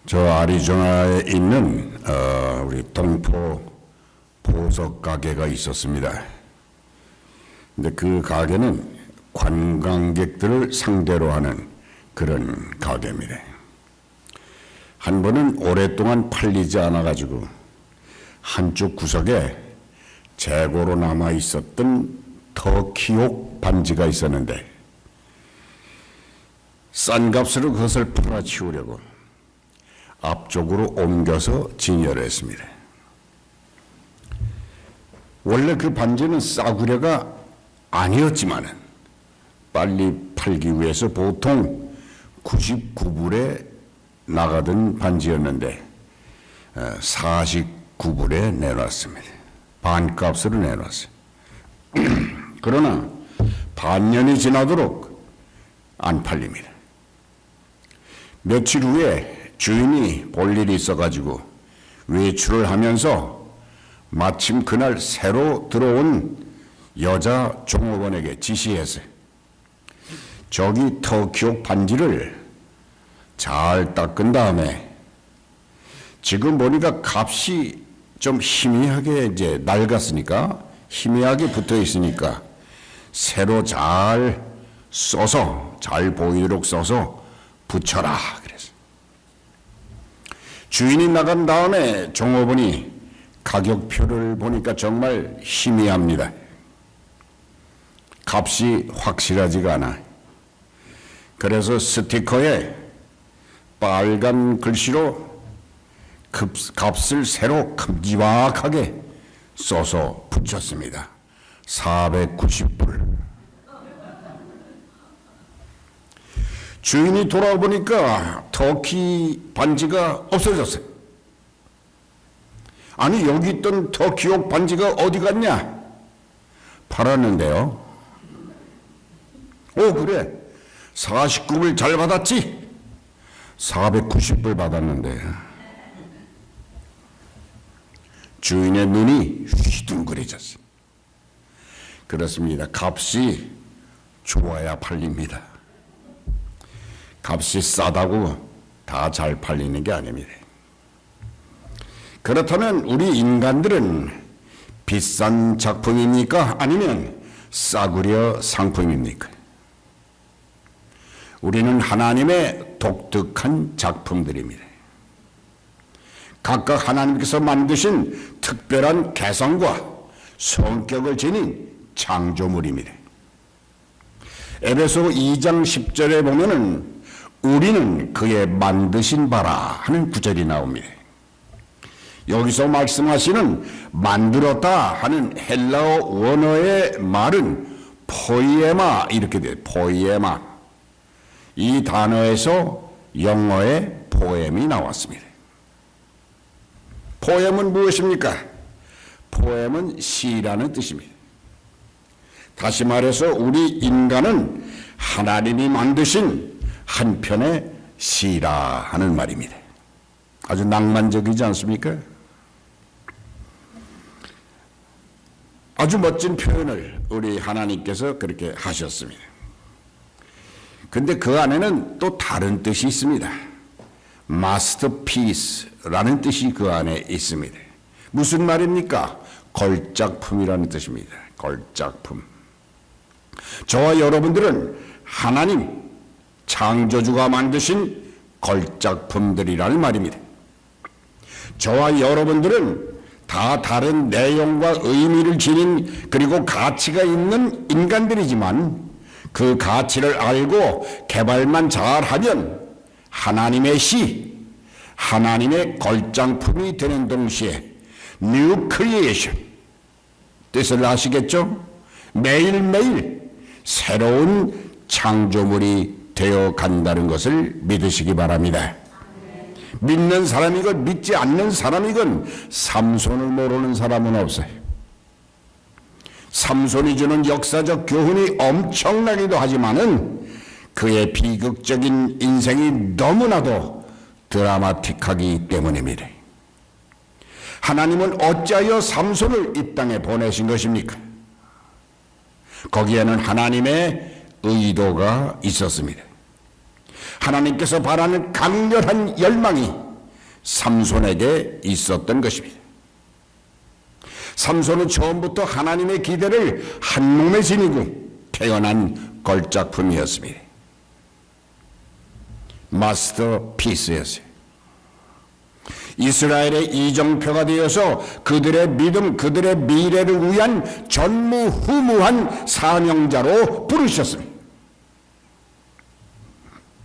저 아리조나에 있는 우리 동포 보석 가게가 있었습니다. 근데 그 가게는 관광객들을 상대로 하는 그런 가게입니다. 한 번은 오랫동안 팔리지 않아가지고 한쪽 구석에 재고로 남아 있었던 터키옥 반지가 있었는데 싼 값으로 그것을 팔아치우려고 앞쪽으로 옮겨서 진열했습니다. 원래 그 반지는 싸구려가 아니었지만은 빨리 팔기 위해서 보통 99불에 나가던 반지였는데 49불에 내놨습니다. 반값으로 내놨어요. 그러나 반년이 지나도록 안 팔립니다. 며칠 후에 주인이 볼 일이 있어가지고 외출을 하면서 마침 그날 새로 들어온 여자 종업원에게 지시했어요. 저기 터키옥 반지를 잘 닦은 다음에 지금 보니까 값이 좀 희미하게 이제 낡았으니까 희미하게 붙어 있으니까 새로 잘 써서 잘 보이도록 써서 붙여라 그래서 주인이 나간 다음에 종업원이 가격표를 보니까 정말 희미합니다. 값이 확실하지가 않아. 그래서 스티커에 빨간 글씨로 값을 새로 큼지막하게 써서 붙였습니다. 490불. 주인이 돌아보니까 터키 반지가 없어졌어요. 아니 여기 있던 터키옥 반지가 어디 갔냐? 팔았는데요. 오 그래 49불 잘 받았지? 490불 받았는데 주인의 눈이 휘둥그레졌어요. 그렇습니다. 값이 좋아야 팔립니다. 값이 싸다고 다 잘 팔리는 게 아닙니다. 그렇다면 우리 인간들은 비싼 작품입니까? 아니면 싸구려 상품입니까? 우리는 하나님의 독특한 작품들입니다. 각각 하나님께서 만드신 특별한 개성과 성격을 지닌 창조물입니다. 에베소 2장 10절에 보면은 우리는 그의 만드신 바라 하는 구절이 나옵니다. 여기서 말씀하시는 만들었다 하는 헬라어 원어의 말은 포이에마 이렇게 돼요. 포이에마. 이 단어에서 영어의 포엠이 나왔습니다. 포엠은 무엇입니까? 포엠은 시라는 뜻입니다. 다시 말해서 우리 인간은 하나님이 만드신 한 편의 시라 하는 말입니다. 아주 낭만적이지 않습니까? 아주 멋진 표현을 우리 하나님께서 그렇게 하셨습니다. 근데 그 안에는 또 다른 뜻이 있습니다. 마스터피스라는 뜻이 그 안에 있습니다. 무슨 말입니까? 걸작품이라는 뜻입니다. 걸작품. 저와 여러분들은 하나님 창조주가 만드신 걸작품들이라는 말입니다. 저와 여러분들은 다 다른 내용과 의미를 지닌 그리고 가치가 있는 인간들이지만 그 가치를 알고 개발만 잘하면 하나님의 시, 하나님의 걸작품이 되는 동시에 New Creation 뜻을 아시겠죠? 매일매일 새로운 창조물이 되어 간다는 것을 믿으시기 바랍니다. 믿는 사람이건 믿지 않는 사람이건 삼손을 모르는 사람은 없어요. 삼손이 주는 역사적 교훈이 엄청나기도 하지만은 그의 비극적인 인생이 너무나도 드라마틱하기 때문입니다. 하나님은 어찌하여 삼손을 이 땅에 보내신 것입니까? 거기에는 하나님의 의도가 있었습니다. 하나님께서 바라는 강렬한 열망이 삼손에게 있었던 것입니다. 삼손은 처음부터 하나님의 기대를 한몸에 지니고 태어난 걸작품이었습니다. 마스터피스였어요. 이스라엘의 이정표가 되어서 그들의 믿음, 그들의 미래를 위한 전무후무한 사명자로 부르셨습니다.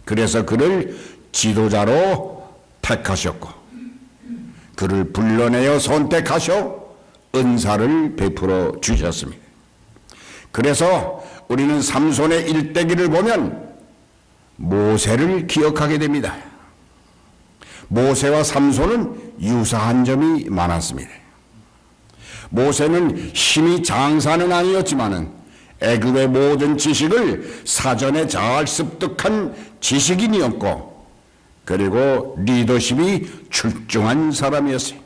그래서 그를 지도자로 택하셨고 그를 불러내어 선택하셔 은사를 베풀어 주셨습니다. 그래서 우리는 삼손의 일대기를 보면 모세를 기억하게 됩니다. 모세와 삼손은 유사한 점이 많았습니다. 모세는 힘이 장사는 아니었지만은 애굽의 모든 지식을 사전에 잘 습득한 지식인이었고 그리고 리더십이 출중한 사람이었어요.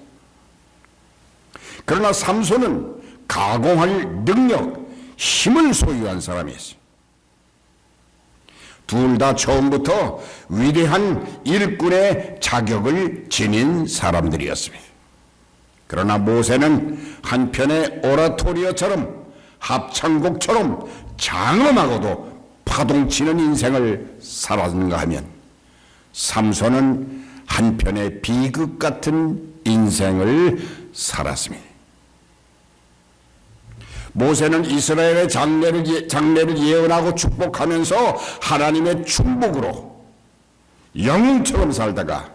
그러나 삼손은 가공할 능력, 힘을 소유한 사람이었어요. 둘 다 처음부터 위대한 일꾼의 자격을 지닌 사람들이었습니다. 그러나 모세는 한편의 오라토리어처럼 합창곡처럼 장엄하고도 파동치는 인생을 살았는가 하면 삼손은 한편의 비극 같은 인생을 살았습니다. 모세는 이스라엘의 장래를 예언하고 축복하면서 하나님의 축복으로 영웅처럼 살다가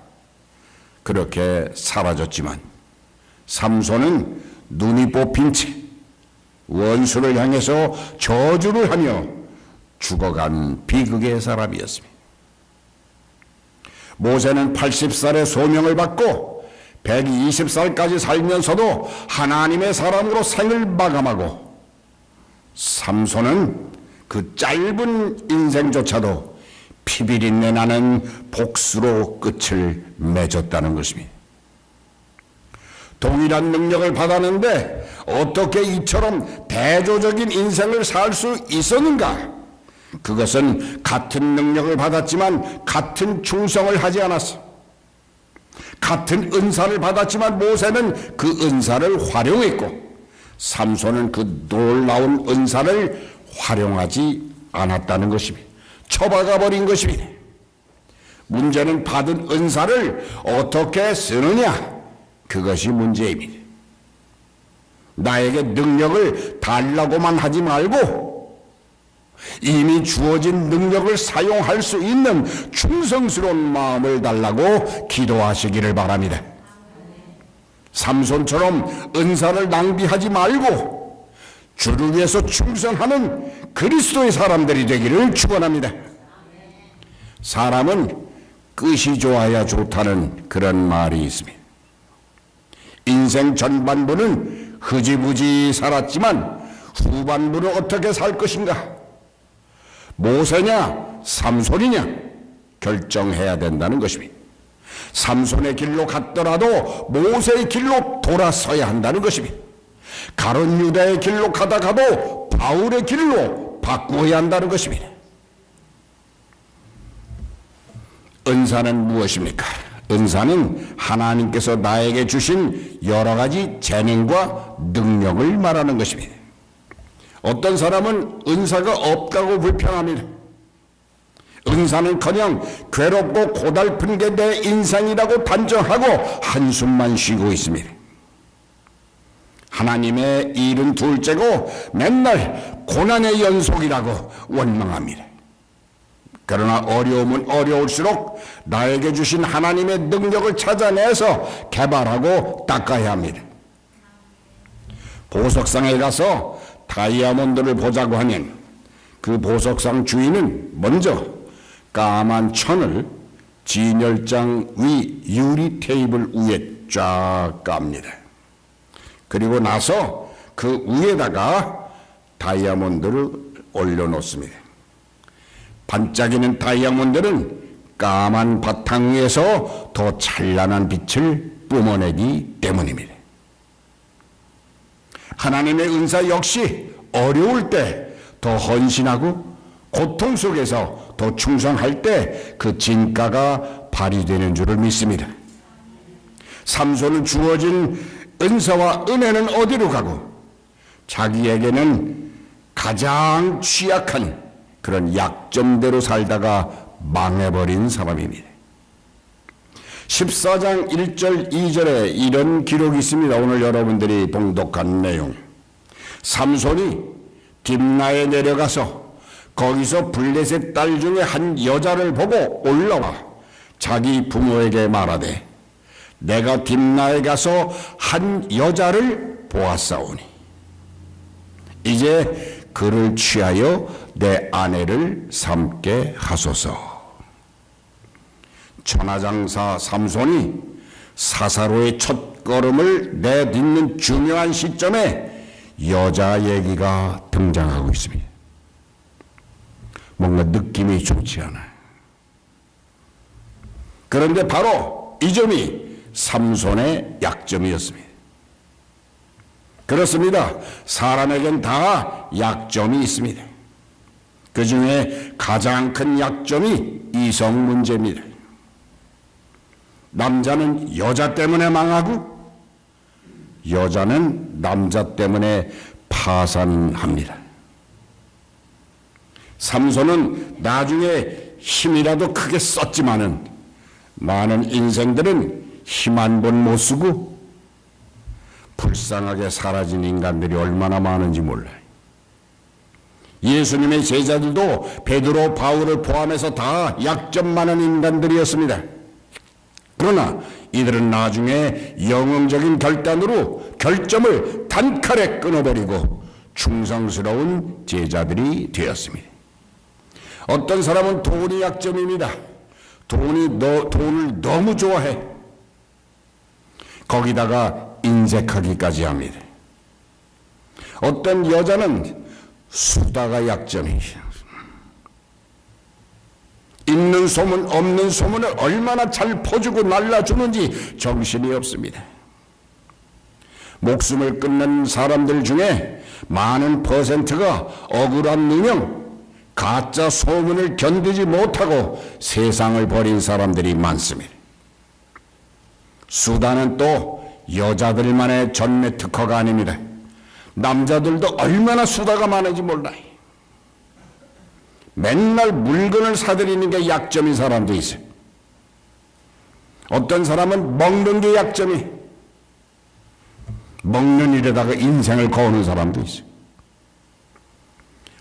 그렇게 사라졌지만 삼손은 눈이 뽑힌 채 원수를 향해서 저주를 하며 죽어간 비극의 사람이었습니다. 모세는 80살의 소명을 받고 120살까지 살면서도 하나님의 사람으로 생을 마감하고 삼손은 그 짧은 인생조차도 피비린내 나는 복수로 끝을 맺었다는 것입니다. 동일한 능력을 받았는데 어떻게 이처럼 대조적인 인생을 살 수 있었는가? 그것은 같은 능력을 받았지만 같은 충성을 하지 않았어. 같은 은사를 받았지만 모세는 그 은사를 활용했고 삼손은 그 놀라운 은사를 활용하지 않았다는 것입니다. 처박아 버린 것입니다. 문제는 받은 은사를 어떻게 쓰느냐, 그것이 문제입니다. 나에게 능력을 달라고만 하지 말고 이미 주어진 능력을 사용할 수 있는 충성스러운 마음을 달라고 기도하시기를 바랍니다. 삼손처럼 은사를 낭비하지 말고 주를 위해서 충성하는 그리스도의 사람들이 되기를 축원합니다. 사람은 끝이 좋아야 좋다는 그런 말이 있습니다. 인생 전반부는 흐지부지 살았지만 후반부는 어떻게 살 것인가? 모세냐 삼손이냐 결정해야 된다는 것입니다. 삼손의 길로 갔더라도 모세의 길로 돌아서야 한다는 것입니다. 가룟 유다의 길로 가다가도 바울의 길로 바꾸어야 한다는 것입니다. 은사는 무엇입니까? 은사는 하나님께서 나에게 주신 여러 가지 재능과 능력을 말하는 것입니다. 어떤 사람은 은사가 없다고 불평합니다. 은사는커녕 괴롭고 고달픈 게 내 인생이라고 단정하고 한숨만 쉬고 있습니다. 하나님의 일은 둘째고 맨날 고난의 연속이라고 원망합니다. 그러나 어려움은 어려울수록 나에게 주신 하나님의 능력을 찾아내서 개발하고 닦아야 합니다. 보석상에 가서 다이아몬드를 보자고 하면 그 보석상 주인은 먼저 까만 천을 진열장 위 유리 테이블 위에 쫙 깝니다. 그리고 나서 그 위에다가 다이아몬드를 올려놓습니다. 반짝이는 다이아몬드는 까만 바탕 위에서 더 찬란한 빛을 뿜어내기 때문입니다. 하나님의 은사 역시 어려울 때 더 헌신하고 고통 속에서 더 충성할 때 그 진가가 발휘되는 줄을 믿습니다. 삼손은 주어진 은사와 은혜는 어디로 가고 자기에게는 가장 취약한 그런 약점대로 살다가 망해버린 사람입니다. 14장 1절 2절에 이런 기록이 있습니다. 오늘 여러분들이 봉독한 내용. 삼손이 딥나에 내려가서 거기서 블레셋 딸 중에 한 여자를 보고 올라와 자기 부모에게 말하되 내가 딥나에 가서 한 여자를 보았사오니 이제 그를 취하여 내 아내를 삼게 하소서. 천하장사 삼손이 사사로의 첫걸음을 내딛는 중요한 시점에 여자 얘기가 등장하고 있습니다. 뭔가 느낌이 좋지 않아요. 그런데 바로 이 점이 삼손의 약점이었습니다. 그렇습니다. 사람에겐 다 약점이 있습니다. 그 중에 가장 큰 약점이 이성 문제입니다. 남자는 여자 때문에 망하고 여자는 남자 때문에 파산합니다. 삼손은 나중에 힘이라도 크게 썼지만은 많은 인생들은 힘 한 번 못 쓰고 불쌍하게 사라진 인간들이 얼마나 많은지 몰라요. 예수님의 제자들도 베드로, 바울을 포함해서 다 약점 많은 인간들이었습니다. 그러나 이들은 나중에 영웅적인 결단으로 결점을 단칼에 끊어버리고 충성스러운 제자들이 되었습니다. 어떤 사람은 돈이 약점입니다. 돈을 너무 좋아해. 거기다가 인색하기까지 합니다. 어떤 여자는 수다가 약점이에요. 있는 소문 없는 소문을 얼마나 잘 퍼주고 날라주는지 정신이 없습니다. 목숨을 끊는 사람들 중에 많은 퍼센트가 억울한 누명, 가짜 소문을 견디지 못하고 세상을 버린 사람들이 많습니다. 수다는 또 여자들만의 전매 특허가 아닙니다. 남자들도 얼마나 수다가 많은지 몰라요. 맨날 물건을 사들이는 게 약점인 사람도 있어요. 어떤 사람은 먹는 게 약점이, 먹는 일에다가 인생을 거는 사람도 있어요.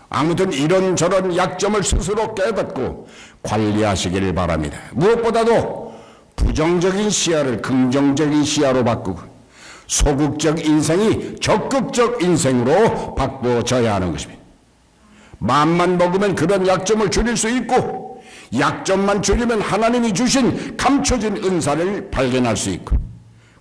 아무튼 이런저런 약점을 스스로 깨닫고 관리하시기를 바랍니다. 무엇보다도 부정적인 시야를 긍정적인 시야로 바꾸고 소극적 인생이 적극적 인생으로 바꿔져야 하는 것입니다. 마음만 먹으면 그런 약점을 줄일 수 있고 약점만 줄이면 하나님이 주신 감춰진 은사를 발견할 수 있고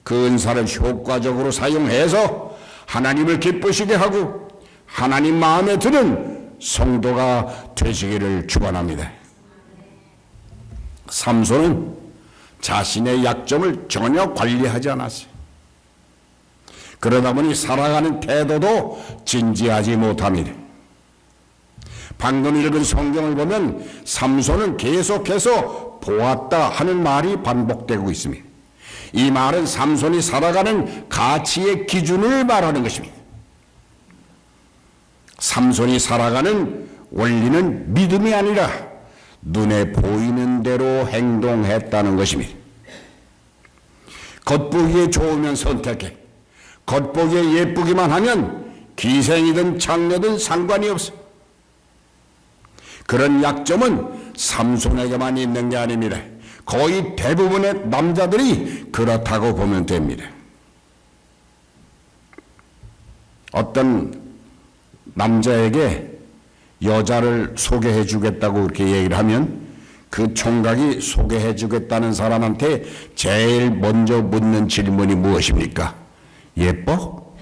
그 은사를 효과적으로 사용해서 하나님을 기쁘시게 하고 하나님 마음에 드는 성도가 되시기를 축원합니다. 삼손은 자신의 약점을 전혀 관리하지 않았어요. 그러다 보니 살아가는 태도도 진지하지 못합니다. 방금 읽은 성경을 보면 삼손은 계속해서 보았다 하는 말이 반복되고 있습니다. 이 말은 삼손이 살아가는 가치의 기준을 말하는 것입니다. 삼손이 살아가는 원리는 믿음이 아니라 눈에 보이는 대로 행동했다는 것입니다. 겉보기에 좋으면 선택해. 겉보기에 예쁘기만 하면 기생이든 장녀든 상관이 없어. 그런 약점은 삼손에게만 있는 게 아닙니다. 거의 대부분의 남자들이 그렇다고 보면 됩니다. 어떤 남자에게 여자를 소개해 주겠다고 그렇게 얘기를 하면 그 총각이 소개해 주겠다는 사람한테 제일 먼저 묻는 질문이 무엇입니까? 예뻐?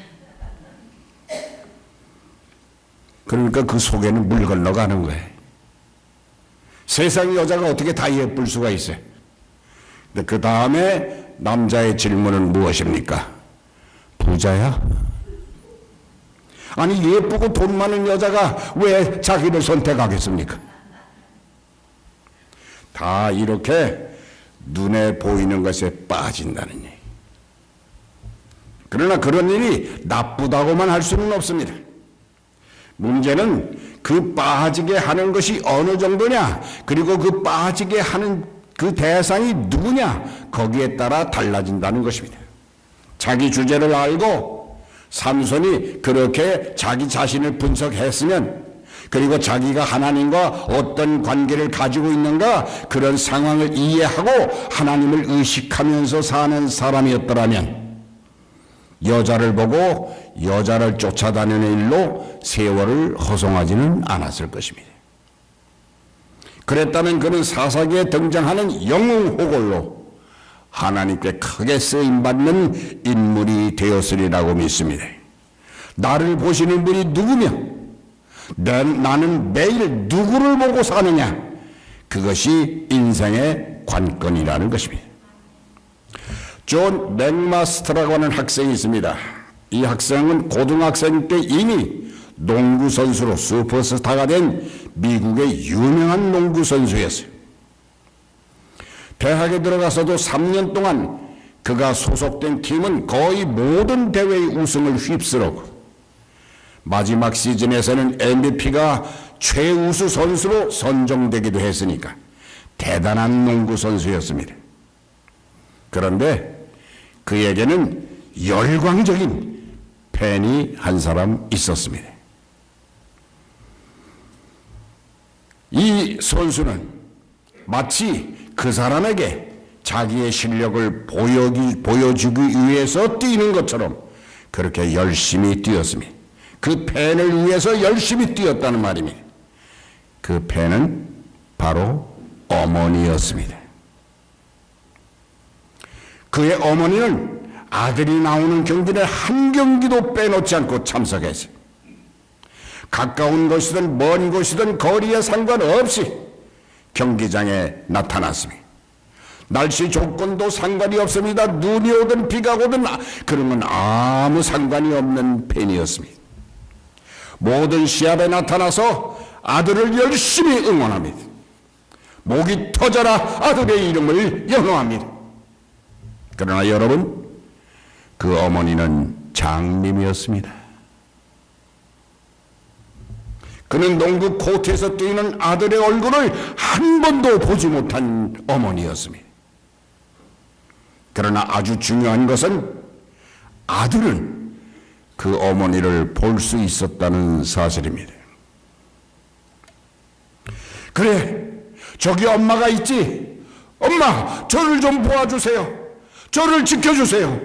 그러니까 그 소개는 물 건너가는 거예요. 세상 여자가 어떻게 다 예쁠 수가 있어요? 근데 그 다음에 남자의 질문은 무엇입니까? 부자야? 아니 예쁘고 돈 많은 여자가 왜 자기를 선택하겠습니까? 다 이렇게 눈에 보이는 것에 빠진다는 얘기. 그러나 그런 일이 나쁘다고만 할 수는 없습니다. 문제는 그 빠지게 하는 것이 어느 정도냐, 그리고 그 빠지게 하는 그 대상이 누구냐, 거기에 따라 달라진다는 것입니다. 자기 주제를 알고 삼손이 그렇게 자기 자신을 분석했으면, 그리고 자기가 하나님과 어떤 관계를 가지고 있는가, 그런 상황을 이해하고 하나님을 의식하면서 사는 사람이었더라면 여자를 보고 여자를 쫓아다니는 일로 세월을 허송하지는 않았을 것입니다. 그랬다면 그는 사사기에 등장하는 영웅호걸로 하나님께 크게 쓰임받는 인물이 되었으리라고 믿습니다. 나를 보시는 분이 누구며 나는 매일 누구를 보고 사느냐, 그것이 인생의 관건이라는 것입니다. 존 맥마스터라고 하는 학생이 있습니다. 이 학생은 고등학생 때 이미 농구 선수로 슈퍼스타가 된 미국의 유명한 농구 선수였어요. 대학에 들어가서도 3년 동안 그가 소속된 팀은 거의 모든 대회의 우승을 휩쓸었고, 마지막 시즌에서는 MVP가 최우수 선수로 선정되기도 했으니까 대단한 농구 선수였습니다. 그런데 그에게는 열광적인 팬이 한 사람 있었습니다. 이 선수는 마치 그 사람에게 자기의 실력을 보여주기 위해서 뛰는 것처럼 그렇게 열심히 뛰었습니다. 그 팬을 위해서 열심히 뛰었다는 말입니다. 그 팬은 바로 어머니였습니다. 그의 어머니는 아들이 나오는 경기를 한 경기도 빼놓지 않고 참석했어요. 가까운 곳이든 먼 곳이든 거리에 상관없이 경기장에 나타났습니다. 날씨 조건도 상관이 없습니다. 눈이 오든 비가 오든 그런 건 아무 상관이 없는 팬이었습니다. 모든 시합에 나타나서 아들을 열심히 응원합니다. 목이 터져라 아들의 이름을 영어합니다. 그러나 여러분, 그 어머니는 장님이었습니다. 그는 농구 코트에서 뛰는 아들의 얼굴을 한 번도 보지 못한 어머니였습니다. 그러나 아주 중요한 것은 아들은 그 어머니를 볼 수 있었다는 사실입니다. 그래, 저기 엄마가 있지. 엄마, 저를 좀 도와주세요. 저를 지켜주세요.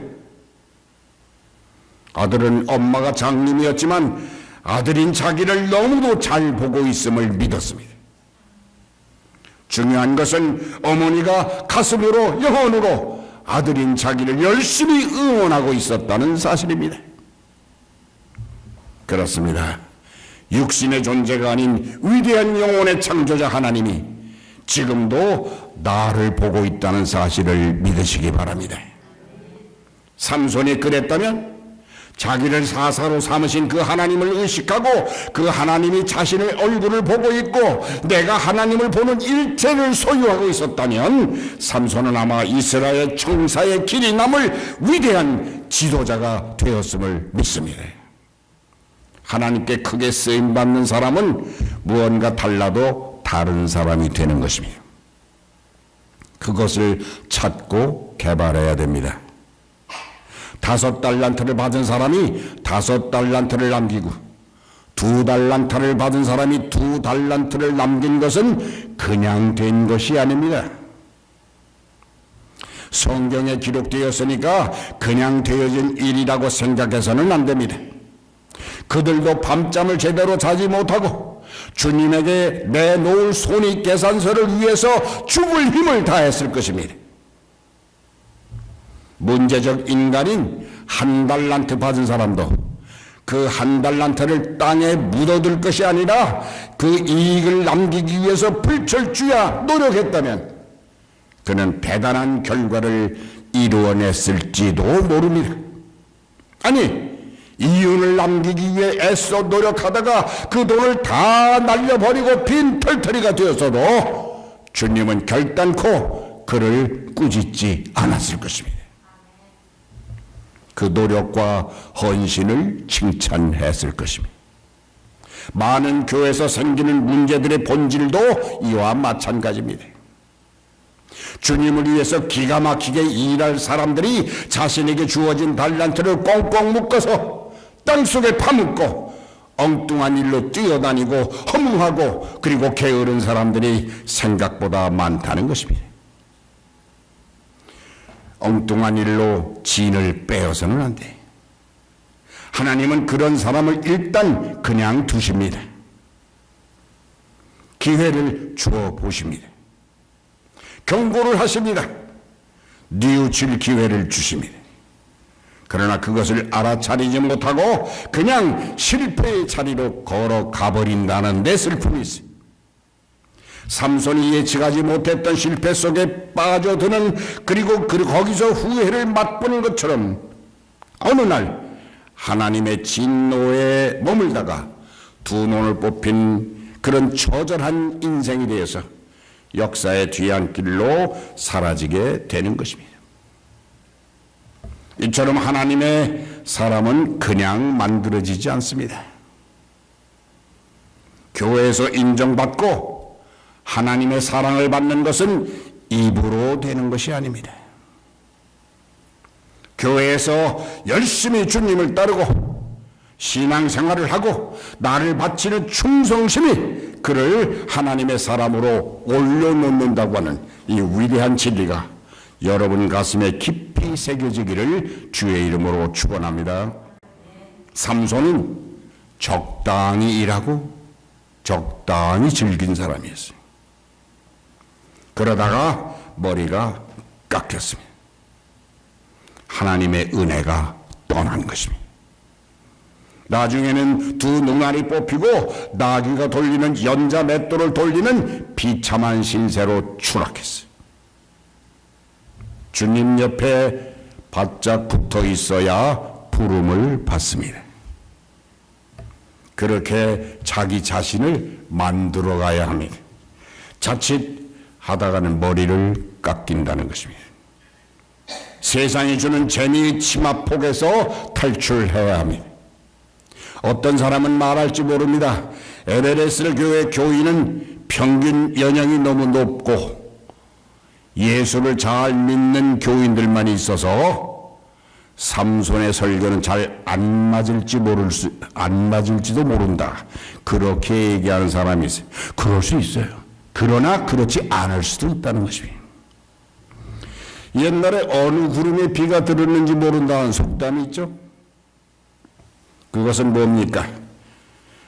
아들은 엄마가 장님이었지만 아들인 자기를 너무도 잘 보고 있음을 믿었습니다. 중요한 것은 어머니가 가슴으로 영혼으로 아들인 자기를 열심히 응원하고 있었다는 사실입니다. 그렇습니다. 육신의 존재가 아닌 위대한 영혼의 창조자 하나님이 지금도 나를 보고 있다는 사실을 믿으시기 바랍니다. 삼손이 그랬다면 자기를 사사로 삼으신 그 하나님을 의식하고 그 하나님이 자신의 얼굴을 보고 있고 내가 하나님을 보는 일체를 소유하고 있었다면 삼손은 아마 이스라엘 청사의 길이 남을 위대한 지도자가 되었음을 믿습니다. 하나님께 크게 쓰임받는 사람은 무언가 달라도 다른 사람이 되는 것입니다. 그것을 찾고 개발해야 됩니다. 5달란트를 받은 사람이 5달란트를 남기고 2달란트를 받은 사람이 2달란트를 남긴 것은 그냥 된 것이 아닙니다. 성경에 기록되었으니까 그냥 되어진 일이라고 생각해서는 안 됩니다. 그들도 밤잠을 제대로 자지 못하고 주님에게 내놓을 손익 계산서를 위해서 죽을 힘을 다했을 것입니다. 문제적 인간인 1달란트 받은 사람도 그 1달란트를 땅에 묻어둘 것이 아니라 그 이익을 남기기 위해서 불철주야 노력했다면 그는 대단한 결과를 이루어냈을지도 모릅니다. 아니, 이윤을 남기기 위해 애써 노력하다가 그 돈을 다 날려버리고 빈 털터리가 되었어도 주님은 결단코 그를 꾸짖지 않았을 것입니다. 그 노력과 헌신을 칭찬했을 것입니다. 많은 교회에서 생기는 문제들의 본질도 이와 마찬가지입니다. 주님을 위해서 기가 막히게 일할 사람들이 자신에게 주어진 달란트를 꽁꽁 묶어서 땅속에 파묻고 엉뚱한 일로 뛰어다니고 허무하고 그리고 게으른 사람들이 생각보다 많다는 것입니다. 엉뚱한 일로 진을 빼어서는 안 돼. 하나님은 그런 사람을 일단 그냥 두십니다. 기회를 주어 보십니다. 경고를 하십니다. 뉘우칠 기회를 주십니다. 그러나 그것을 알아차리지 못하고 그냥 실패의 자리로 걸어가버린다는 데 슬픔이 있어요. 삼손이 예측하지 못했던 실패 속에 빠져드는 그리고 거기서 후회를 맛보는 것처럼 어느 날 하나님의 진노에 머물다가 두 눈을 뽑힌 그런 처절한 인생이 되어서 역사의 뒤안길로 사라지게 되는 것입니다. 이처럼 하나님의 사람은 그냥 만들어지지 않습니다. 교회에서 인정받고 하나님의 사랑을 받는 것은 입으로 되는 것이 아닙니다. 교회에서 열심히 주님을 따르고 신앙생활을 하고 나를 바치는 충성심이 그를 하나님의 사람으로 올려놓는다고 하는 이 위대한 진리가 여러분 가슴에 깊이 새겨지기를 주의 이름으로 축원합니다. 삼손은 적당히 일하고 적당히 즐긴 사람이었어요. 그러다가 머리가 깎였습니다. 하나님의 은혜가 떠난 것입니다. 나중에는 두 눈알이 뽑히고 나귀가 돌리는 연자 맷돌을 돌리는 비참한 신세로 추락했어요. 주님 옆에 바짝 붙어 있어야 부름을 받습니다. 그렇게 자기 자신을 만들어 가야 합니다. 자칫 하다가는 머리를 깎인다는 것입니다. 세상이 주는 재미의 치마폭에서 탈출해야 합니다. 어떤 사람은 말할지 모릅니다. 에베레스트 교회 교인은 평균 연령이 너무 높고 예수를 잘 믿는 교인들만 있어서 삼손의 설교는 잘 안 맞을지도 모른다. 그렇게 얘기하는 사람이 있어요. 그럴 수 있어요. 그러나 그렇지 않을 수도 있다는 것입니다. 옛날에 어느 구름에 비가 들었는지 모른다는 속담이 있죠. 그것은 뭡니까?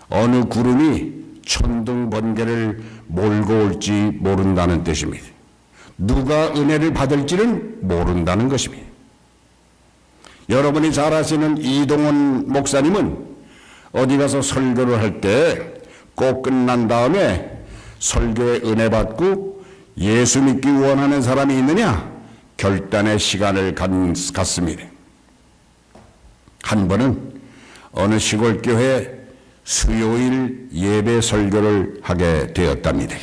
어느 구름이 천둥 번개를 몰고 올지 모른다는 뜻입니다. 누가 은혜를 받을지는 모른다는 것입니다. 여러분이 잘 아시는 이동원 목사님은 어디 가서 설교를 할 때 꼭 끝난 다음에 설교에 은혜 받고 예수 믿기 원하는 사람이 있느냐? 결단의 시간을 갖습니다. 한 번은 어느 시골교회 수요일 예배 설교를 하게 되었답니다.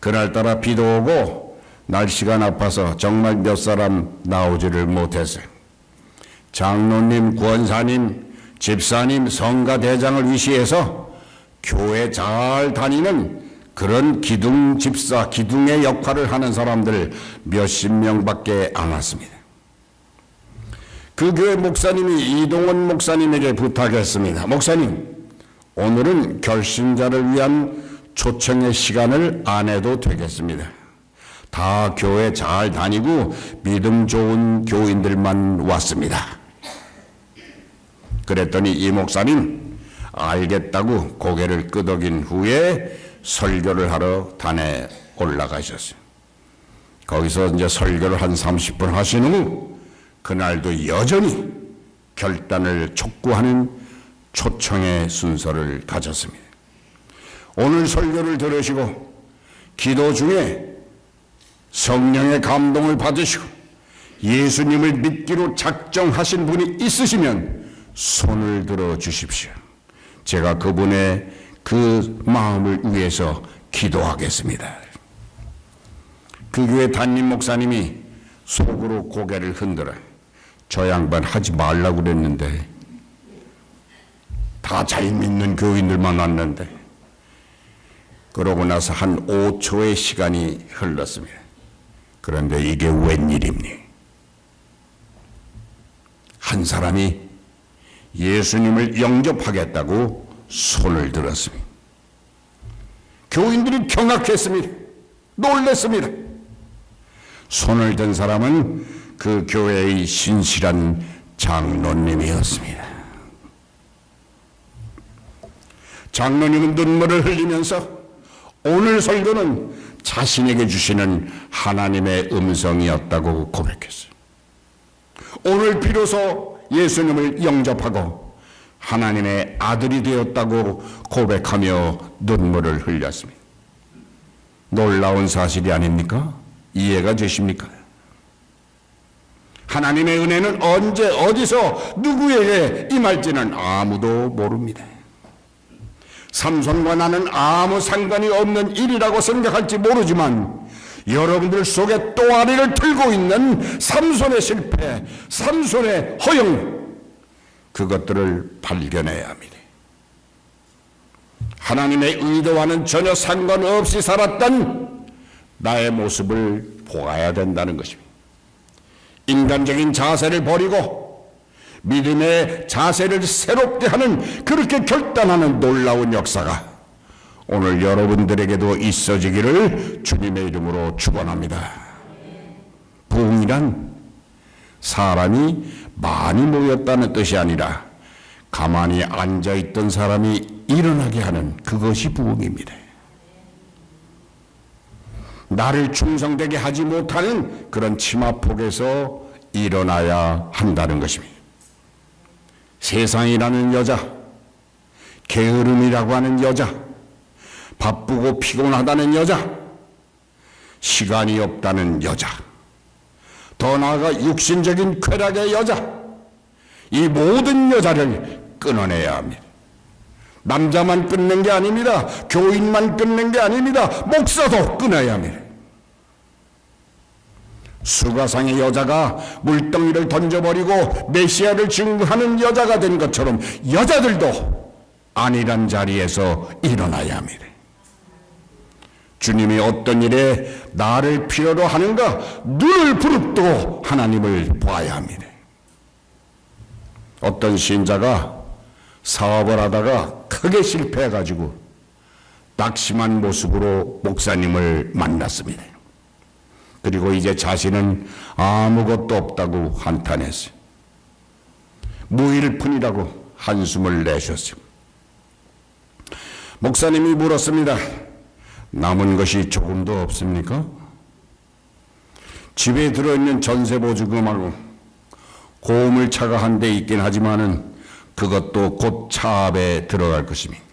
그날따라 비도 오고 날씨가 나빠서 정말 몇 사람 나오지를 못했어요. 장로님, 권사님, 집사님, 성가대장을 위시해서 교회 잘 다니는 그런 기둥 집사, 기둥의 역할을 하는 사람들 몇십 명밖에 안 왔습니다. 그 교회 목사님이 이동원 목사님에게 부탁했습니다. 목사님, 오늘은 결신자를 위한 초청의 시간을 안 해도 되겠습니다. 다 교회 잘 다니고 믿음 좋은 교인들만 왔습니다. 그랬더니 이 목사님 알겠다고 고개를 끄덕인 후에 설교를 하러 단에 올라가셨어요. 거기서 이제 설교를 한 30분 하신 후 그날도 여전히 결단을 촉구하는 초청의 순서를 가졌습니다. 오늘 설교를 들으시고 기도 중에 성령의 감동을 받으시고 예수님을 믿기로 작정하신 분이 있으시면 손을 들어 주십시오. 제가 그분의 그 마음을 위해서 기도하겠습니다. 그 교회 담임 목사님이 속으로 고개를 흔들어 저 양반 하지 말라고 그랬는데 다 잘 믿는 교인들만 왔는데. 그러고 나서 한 5초의 시간이 흘렀습니다. 그런데 이게 웬일입니? 한 사람이 예수님을 영접하겠다고 손을 들었습니다. 교인들이 경악했습니다. 놀랐습니다. 손을 든 사람은 그 교회의 신실한 장로님이었습니다. 장로님은 눈물을 흘리면서 오늘 설교는 자신에게 주시는 하나님의 음성이었다고 고백했어요. 오늘 비로소 예수님을 영접하고 하나님의 아들이 되었다고 고백하며 눈물을 흘렸습니다. 놀라운 사실이 아닙니까? 이해가 되십니까? 하나님의 은혜는 언제 어디서 누구에게 임할지는 아무도 모릅니다. 삼손과 나는 아무 상관이 없는 일이라고 생각할지 모르지만 여러분들 속에 또아리를 틀고 있는 삼손의 실패, 삼손의 허영, 그것들을 발견해야 합니다. 하나님의 의도와는 전혀 상관없이 살았던 나의 모습을 보아야 된다는 것입니다. 인간적인 자세를 버리고 믿음의 자세를 새롭게 하는 그렇게 결단하는 놀라운 역사가 오늘 여러분들에게도 있어지기를 주님의 이름으로 축원합니다. 부흥이란 사람이 많이 모였다는 뜻이 아니라 가만히 앉아있던 사람이 일어나게 하는 그것이 부흥입니다. 나를 충성되게 하지 못하는 그런 치마폭에서 일어나야 한다는 것입니다. 세상이라는 여자, 게으름이라고 하는 여자, 바쁘고 피곤하다는 여자, 시간이 없다는 여자, 더 나아가 육신적인 쾌락의 여자, 이 모든 여자를 끊어내야 합니다. 남자만 끊는 게 아닙니다. 교인만 끊는 게 아닙니다. 목사도 끊어야 합니다. 수가상의 여자가 물덩이를 던져버리고 메시아를 증거하는 여자가 된 것처럼 여자들도 아니란 자리에서 일어나야 합니다. 주님이 어떤 일에 나를 필요로 하는가 눈을 부릅뜨고 하나님을 봐야 합니다. 어떤 신자가 사업을 하다가 크게 실패해가지고 낙심한 모습으로 목사님을 만났습니다. 그리고 이제 자신은 아무것도 없다고 한탄했어요. 무일푼이라고 한숨을 내셨어요. 목사님이 물었습니다. 남은 것이 조금도 없습니까? 집에 들어있는 전세보증금하고 고물차가 한 대 있긴 하지만은 그것도 곧 차압에 들어갈 것입니다.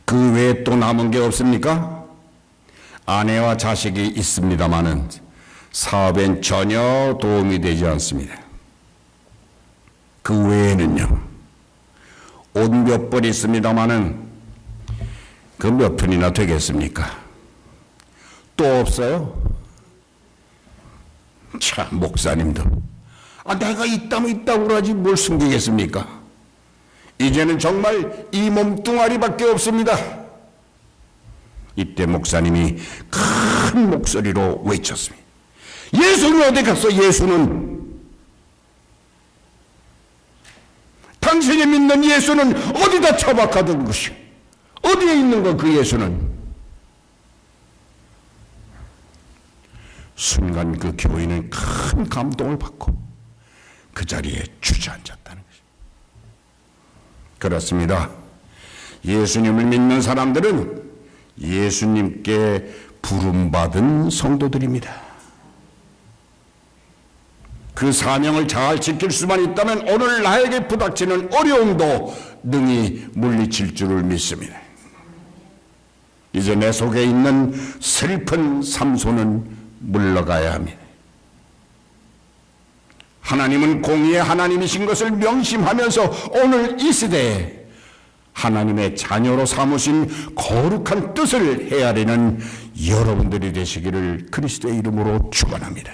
그 외에 또 남은 게 없습니까? 아내와 자식이 있습니다마는 사업엔 전혀 도움이 되지 않습니다. 그 외에는요, 옷 몇 벌 있습니다마는 그 몇 푼이나 되겠습니까? 또 없어요? 참, 목사님도 내가 있다면 있다고 그러지 뭘 숨기겠습니까? 이제는 정말 이 몸뚱아리밖에 없습니다. 이때 목사님이 큰 목소리로 외쳤습니다. 예수는 어디 갔어? 예수는, 당신이 믿는 예수는 어디다 처박아둔 것이, 어디에 있는 거 그 예수는? 순간 그 교인은 큰 감동을 받고 그 자리에 주저앉았다는 것입니다. 그렇습니다. 예수님을 믿는 사람들은 예수님께 부름받은 성도들입니다. 그 사명을 잘 지킬 수만 있다면 오늘 나에게 부닥치는 어려움도 능히 물리칠 줄을 믿습니다. 이제 내 속에 있는 슬픈 삼손은 물러가야 합니다. 하나님은 공의의 하나님이신 것을 명심하면서 오늘 이 시대에 하나님의 자녀로 삼으신 거룩한 뜻을 헤아리는 여러분들이 되시기를 그리스도의 이름으로 축원합니다.